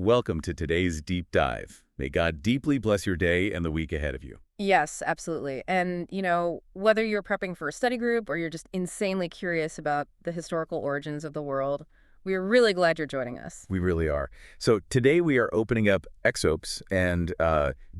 Welcome to today's deep dive. May God deeply bless your day and the week ahead of you. Yes, absolutely. And, whether you're prepping for a study group or you're just insanely curious about the historical origins of the world, we're really glad you're joining us. We really are. So today we are opening up excerpts and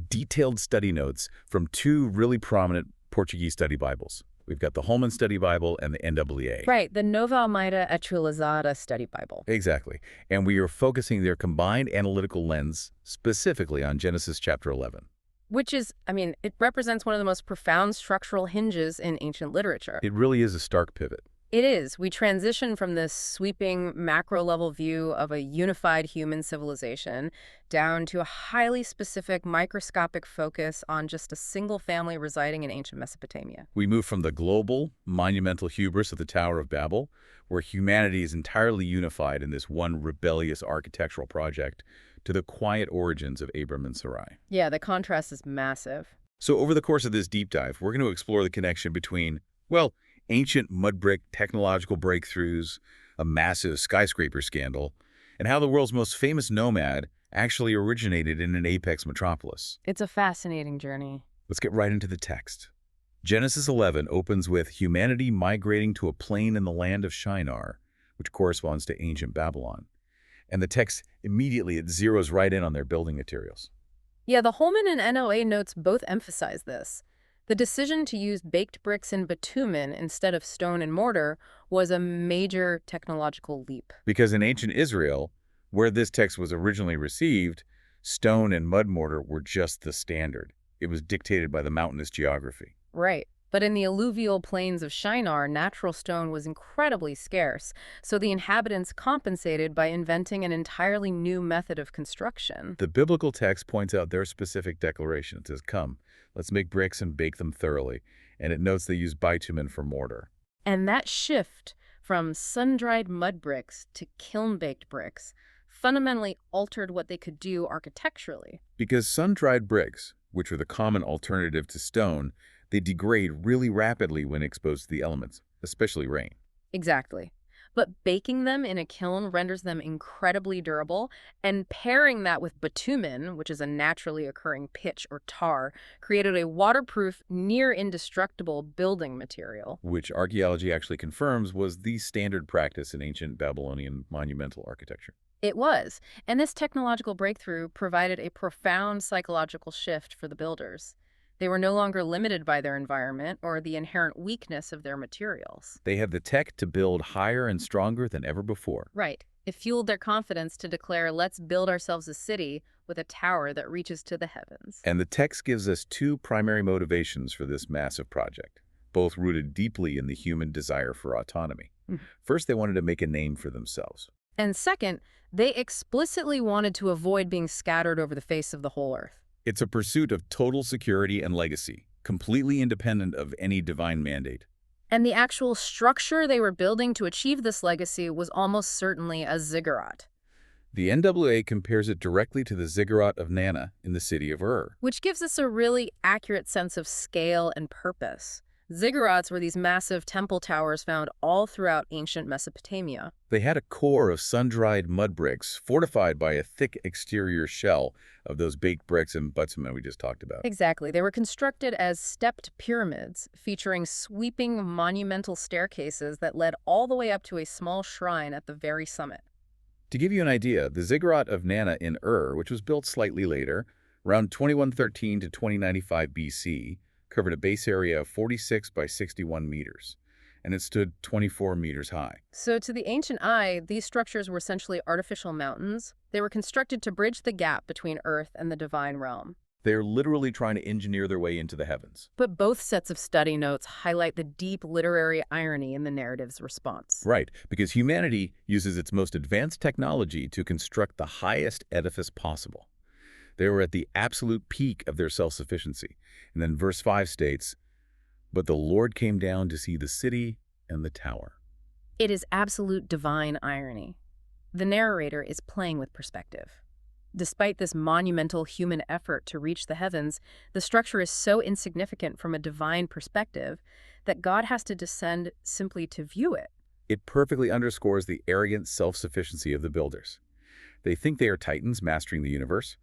detailed study notes from two really prominent Portuguese study Bibles. We've got the Holman Study Bible and the NAA. Right, the Nova Almeida Atualizada Study Bible. Exactly. And we are focusing their combined analytical lens specifically on Genesis chapter 11. Which is, it represents one of the most profound structural hinges in ancient literature. It really is a stark pivot. It is. We transition from this sweeping macro-level view of a unified human civilization down to a highly specific microscopic focus on just a single family residing in ancient Mesopotamia. We move from the global, monumental hubris of the Tower of Babel, where humanity is entirely unified in this one rebellious architectural project, to the quiet origins of Abram and Sarai. Yeah, the contrast is massive. So over the course of this deep dive, we're going to explore the connection between, well, ancient mud brick technological breakthroughs, a massive skyscraper scandal, and how the world's most famous nomad actually originated in an apex metropolis. It's a fascinating journey. Let's get right into the text. Genesis 11 opens with humanity migrating to a plain in the land of Shinar, which corresponds to ancient Babylon. And the text immediately it zeroes right in on their building materials. Yeah, the Holman and NAA notes both emphasize this. The decision to use baked bricks and bitumen instead of stone and mortar was a major technological leap. Because in ancient Israel, where this text was originally received, stone and mud mortar were just the standard. It was dictated by the mountainous geography. Right. But in the alluvial plains of Shinar, natural stone was incredibly scarce, so the inhabitants compensated by inventing an entirely new method of construction. The biblical text points out their specific declaration. It says, "Come, let's make bricks and bake them thoroughly." And it notes they use bitumen for mortar. And that shift from sun-dried mud bricks to kiln-baked bricks fundamentally altered what they could do architecturally. Because sun-dried bricks, which are the common alternative to stone, they degrade really rapidly when exposed to the elements, especially rain. Exactly. But baking them in a kiln renders them incredibly durable, and pairing that with bitumen, which is a naturally occurring pitch or tar, created a waterproof, near-indestructible building material. Which archaeology actually confirms was the standard practice in ancient Babylonian monumental architecture. It was, and this technological breakthrough provided a profound psychological shift for the builders. They were no longer limited by their environment or the inherent weakness of their materials. They had the tech to build higher and stronger than ever before. Right. It fueled their confidence to declare, let's build ourselves a city with a tower that reaches to the heavens. And the text gives us two primary motivations for this massive project, both rooted deeply in the human desire for autonomy. First, they wanted to make a name for themselves. And second, they explicitly wanted to avoid being scattered over the face of the whole earth. It's a pursuit of total security and legacy, completely independent of any divine mandate. And the actual structure they were building to achieve this legacy was almost certainly a ziggurat. The NAA compares it directly to the ziggurat of Nana in the city of Ur. Which gives us a really accurate sense of scale and purpose. Ziggurats were these massive temple towers found all throughout ancient Mesopotamia. They had a core of sun-dried mud bricks, fortified by a thick exterior shell of those baked bricks and bitumen we just talked about. Exactly. They were constructed as stepped pyramids, featuring sweeping monumental staircases that led all the way up to a small shrine at the very summit. To give you an idea, the ziggurat of Nana in Ur, which was built slightly later, around 2113 to 2095 BC, covered a base area of 46 by 61 meters, and it stood 24 meters high. So to the ancient eye, these structures were essentially artificial mountains. They were constructed to bridge the gap between Earth and the divine realm. They are literally trying to engineer their way into the heavens. But both sets of study notes highlight the deep literary irony in the narrative's response. Right, because humanity uses its most advanced technology to construct the highest edifice possible. They were at the absolute peak of their self-sufficiency. And then verse 5 states, "But the Lord came down to see the city and the tower." It is absolute divine irony. The narrator is playing with perspective. Despite this monumental human effort to reach the heavens, the structure is so insignificant from a divine perspective that God has to descend simply to view it. It perfectly underscores the arrogant self-sufficiency of the builders. They think they are titans mastering the universe,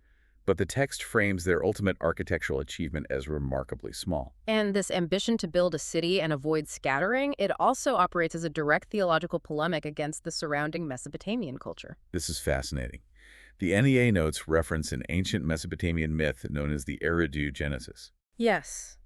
but the text frames their ultimate architectural achievement as remarkably small. And this ambition to build a city and avoid scattering, it also operates as a direct theological polemic against the surrounding Mesopotamian culture. This is fascinating. The NEA notes reference an ancient Mesopotamian myth known as the Eridu Genesis. Yes.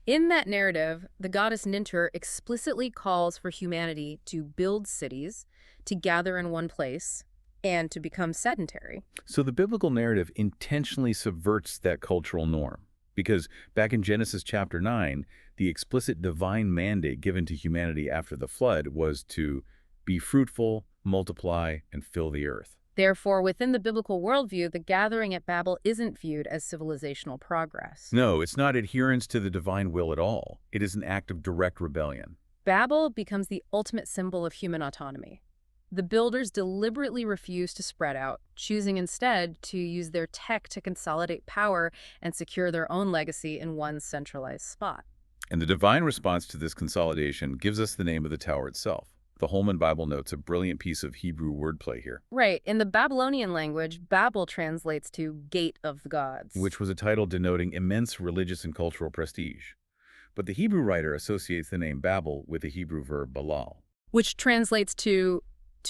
In that narrative, the goddess Nintur explicitly calls for humanity to build cities, to gather in one place, and to become sedentary. So the biblical narrative intentionally subverts that cultural norm, because back in Genesis chapter 9, the explicit divine mandate given to humanity after the flood was to be fruitful, multiply, and fill the earth. Therefore, within the biblical worldview, the gathering at Babel isn't viewed as civilizational progress. No, it's not adherence to the divine will at all. It is an act of direct rebellion. Babel becomes the ultimate symbol of human autonomy. The builders deliberately refuse to spread out, choosing instead to use their tech to consolidate power and secure their own legacy in one centralized spot. And the divine response to this consolidation gives us the name of the tower itself. The Holman Bible notes a brilliant piece of Hebrew wordplay here. Right. In the Babylonian language, Babel translates to Gate of the Gods, Which was a title denoting immense religious and cultural prestige. But the Hebrew writer associates the name Babel with the Hebrew verb balal, which translates to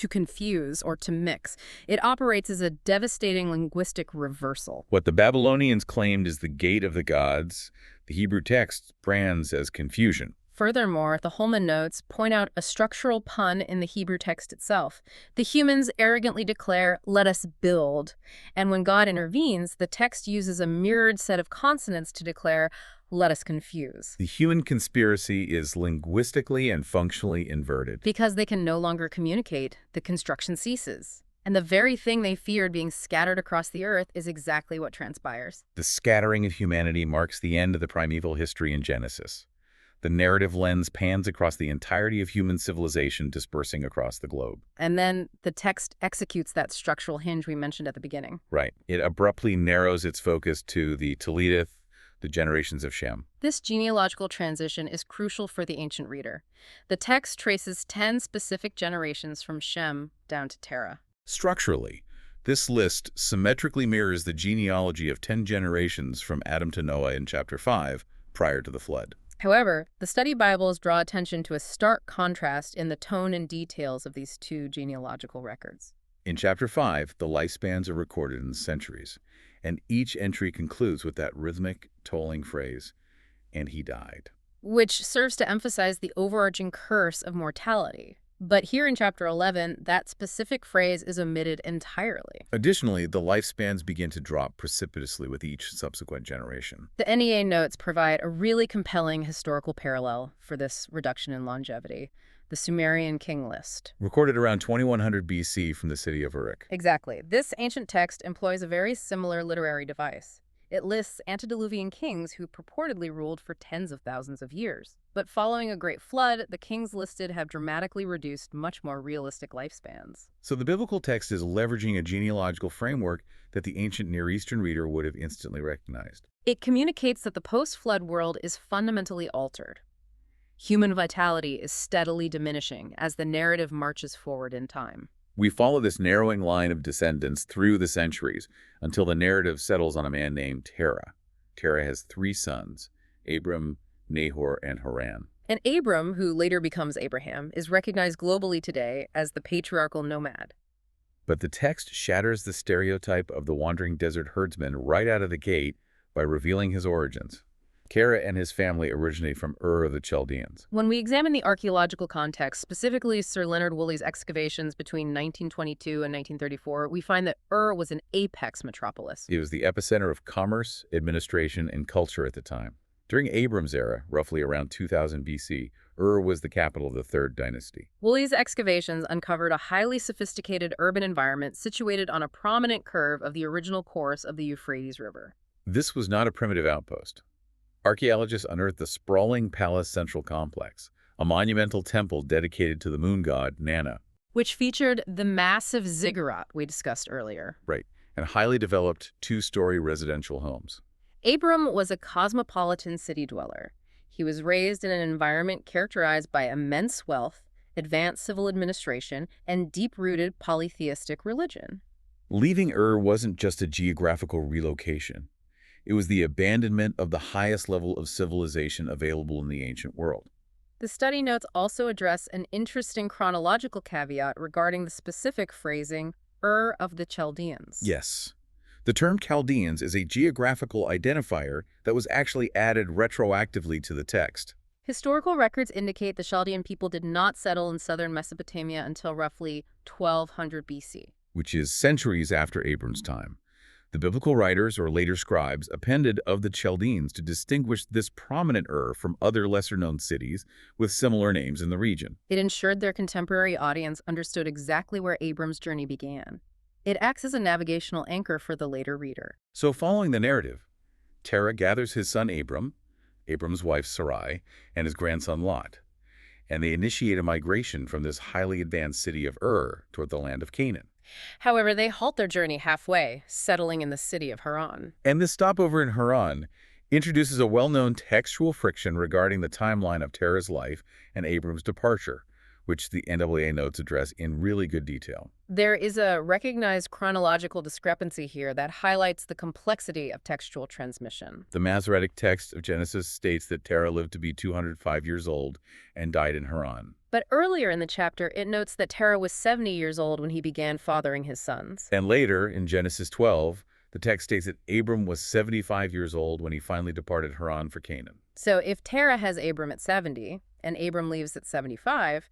confuse or to mix. It operates as a devastating linguistic reversal. What the Babylonians claimed is the gate of the gods, the Hebrew text brands as confusion. Furthermore, the Holman notes point out a structural pun in the Hebrew text itself. The humans arrogantly declare, "Let us build." And when God intervenes, the text uses a mirrored set of consonants to declare, "Let us confuse." The human conspiracy is linguistically and functionally inverted. Because they can no longer communicate, the construction ceases. And the very thing they feared being scattered across the earth is exactly what transpires. The scattering of humanity marks the end of the primeval history in Genesis. The narrative lens pans across the entirety of human civilization dispersing across the globe. And then the text executes that structural hinge we mentioned at the beginning. Right. It abruptly narrows its focus to the Toledeth, the generations of Shem. This genealogical transition is crucial for the ancient reader. The text traces 10 specific generations from Shem down to Terah. Structurally, this list symmetrically mirrors the genealogy of 10 generations from Adam to Noah in chapter 5, prior to the flood. However, the study Bibles draw attention to a stark contrast in the tone and details of these two genealogical records. In chapter 5, the lifespans are recorded in centuries, and each entry concludes with that rhythmic, tolling phrase, "and he died," which serves to emphasize the overarching curse of mortality. But here in chapter 11, that specific phrase is omitted entirely. Additionally, the lifespans begin to drop precipitously with each subsequent generation. The NEA notes provide a really compelling historical parallel for this reduction in longevity: the Sumerian king list. Recorded around 2100 BC from the city of Uruk. Exactly. This ancient text employs a very similar literary device. It lists antediluvian kings who purportedly ruled for tens of thousands of years. But following a great flood, the kings listed have dramatically reduced much more realistic lifespans. So the biblical text is leveraging a genealogical framework that the ancient Near Eastern reader would have instantly recognized. It communicates that the post-flood world is fundamentally altered. Human vitality is steadily diminishing as the narrative marches forward in time. We follow this narrowing line of descendants through the centuries until the narrative settles on a man named Terah. Terah has 3 sons, Abram, Nahor, and Haran. And Abram, who later becomes Abraham, is recognized globally today as the patriarchal nomad. But the text shatters the stereotype of the wandering desert herdsman right out of the gate by revealing his origins. Terah and his family originate from Ur of the Chaldeans. When we examine the archaeological context, specifically Sir Leonard Woolley's excavations between 1922 and 1934, we find that Ur was an apex metropolis. It was the epicenter of commerce, administration, and culture at the time. During Abram's era, roughly around 2000 BC, Ur was the capital of the Third Dynasty. Woolley's excavations uncovered a highly sophisticated urban environment situated on a prominent curve of the original course of the Euphrates River. This was not a primitive outpost. Archaeologists unearthed the sprawling palace central complex, a monumental temple dedicated to the moon god, Nana. Which featured the massive ziggurat we discussed earlier. Right, and highly developed 2-story residential homes. Abram was a cosmopolitan city dweller. He was raised in an environment characterized by immense wealth, advanced civil administration, and deep-rooted polytheistic religion. Leaving Ur wasn't just a geographical relocation. It was the abandonment of the highest level of civilization available in the ancient world. The study notes also address an interesting chronological caveat regarding the specific phrasing, Ur of the Chaldeans. Yes. The term Chaldeans is a geographical identifier that was actually added retroactively to the text. Historical records indicate the Chaldean people did not settle in southern Mesopotamia until roughly 1200 BC. Which is centuries after Abram's time. The biblical writers or later scribes appended of the Chaldeans to distinguish this prominent Ur from other lesser-known cities with similar names in the region. It ensured their contemporary audience understood exactly where Abram's journey began. It acts as a navigational anchor for the later reader. So following the narrative, Terah gathers his son Abram, Abram's wife Sarai, and his grandson Lot, and they initiate a migration from this highly advanced city of Ur toward the land of Canaan. However, they halt their journey halfway, settling in the city of Haran. And this stopover in Haran introduces a well-known textual friction regarding the timeline of Terah's life and Abram's departure, which the NAA notes address in really good detail. There is a recognized chronological discrepancy here that highlights the complexity of textual transmission. The Masoretic text of Genesis states that Terah lived to be 205 years old and died in Haran. But earlier in the chapter, it notes that Terah was 70 years old when he began fathering his sons. And later, in Genesis 12, the text states that Abram was 75 years old when he finally departed Haran for Canaan. So if Terah has Abram at 70, and Abram leaves at 75,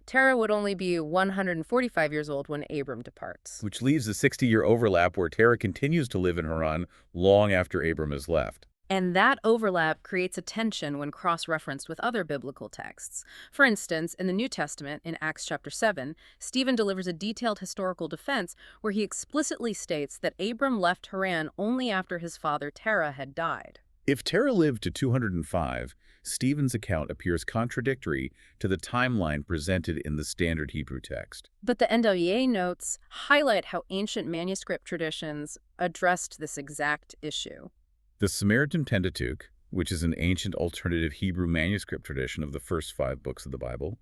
Terah would only be 145 years old when Abram departs. Which leaves a 60-year overlap where Terah continues to live in Haran long after Abram has left. And that overlap creates a tension when cross-referenced with other biblical texts. For instance, in the New Testament, in Acts chapter 7, Stephen delivers a detailed historical defense where he explicitly states that Abram left Haran only after his father Terah had died. If Terah lived to 205, Stephen's account appears contradictory to the timeline presented in the standard Hebrew text. But the NAA notes highlight how ancient manuscript traditions addressed this exact issue. The Samaritan Pentateuch, which is an ancient alternative Hebrew manuscript tradition of the first 5 books of the Bible,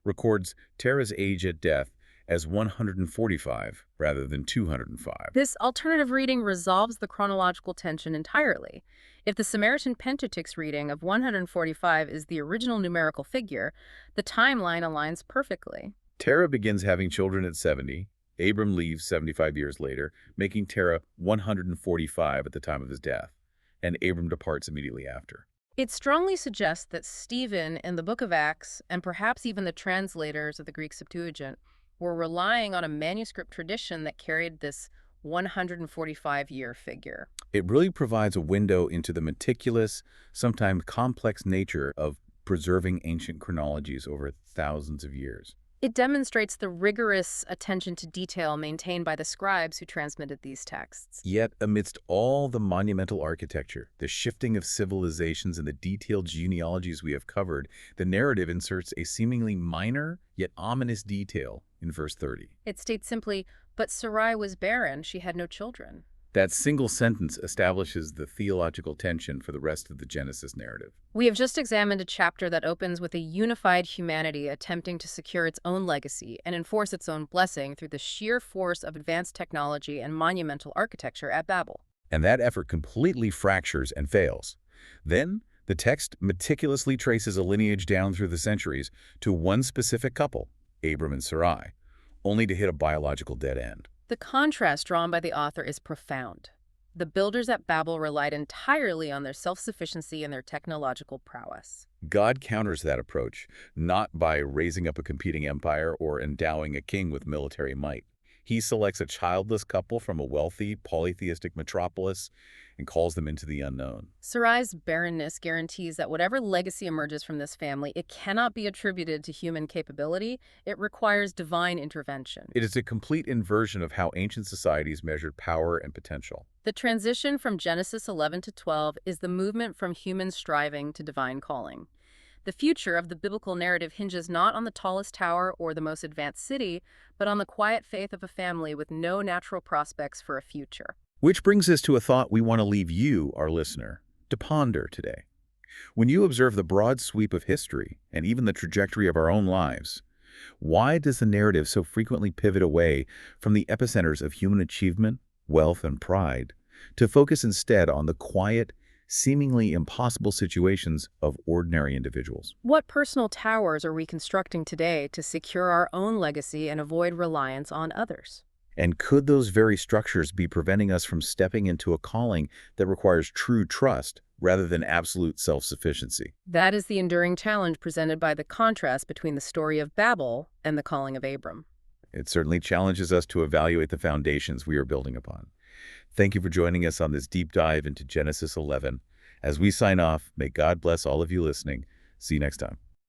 records Terah's age at death as 145 rather than 205. This alternative reading resolves the chronological tension entirely. If the Samaritan Pentateuch's reading of 145 is the original numerical figure, the timeline aligns perfectly. Terah begins having children at 70. Abram leaves 75 years later, making Terah 145 at the time of his death, and Abram departs immediately after. It strongly suggests that Stephen in the book of Acts, and perhaps even the translators of the Greek Septuagint, were relying on a manuscript tradition that carried this 145-year figure. It really provides a window into the meticulous, sometimes complex nature of preserving ancient chronologies over thousands of years. It demonstrates the rigorous attention to detail maintained by the scribes who transmitted these texts. Yet, amidst all the monumental architecture, the shifting of civilizations, and the detailed genealogies we have covered, the narrative inserts a seemingly minor yet ominous detail in verse 30. It states simply, "But Sarai was barren, she had no children." That single sentence establishes the theological tension for the rest of the Genesis narrative. We have just examined a chapter that opens with a unified humanity attempting to secure its own legacy and enforce its own blessing through the sheer force of advanced technology and monumental architecture at Babel. And that effort completely fractures and fails. Then, the text meticulously traces a lineage down through the centuries to one specific couple, Abram and Sarai, only to hit a biological dead end. The contrast drawn by the author is profound. The builders at Babel relied entirely on their self-sufficiency and their technological prowess. God counters that approach, not by raising up a competing empire or endowing a king with military might. He selects a childless couple from a wealthy, polytheistic metropolis and calls them into the unknown. Sarai's barrenness guarantees that whatever legacy emerges from this family, it cannot be attributed to human capability. It requires divine intervention. It is a complete inversion of how ancient societies measured power and potential. The transition from Genesis 11 to 12 is the movement from human striving to divine calling. The future of the biblical narrative hinges not on the tallest tower or the most advanced city, but on the quiet faith of a family with no natural prospects for a future. Which brings us to a thought we want to leave you, our listener, to ponder today. When you observe the broad sweep of history and even the trajectory of our own lives, Why does the narrative so frequently pivot away from the epicenters of human achievement, wealth, and pride, to focus instead on the quiet, seemingly impossible situations of ordinary individuals? What personal towers are we constructing today to secure our own legacy and avoid reliance on others? And could those very structures be preventing us from stepping into a calling that requires true trust rather than absolute self-sufficiency? That is the enduring challenge presented by the contrast between the story of Babel and the calling of Abram. It certainly challenges us to evaluate the foundations we are building upon. Thank you for joining us on this deep dive into Genesis 11. As we sign off, may God bless all of you listening. See you next time.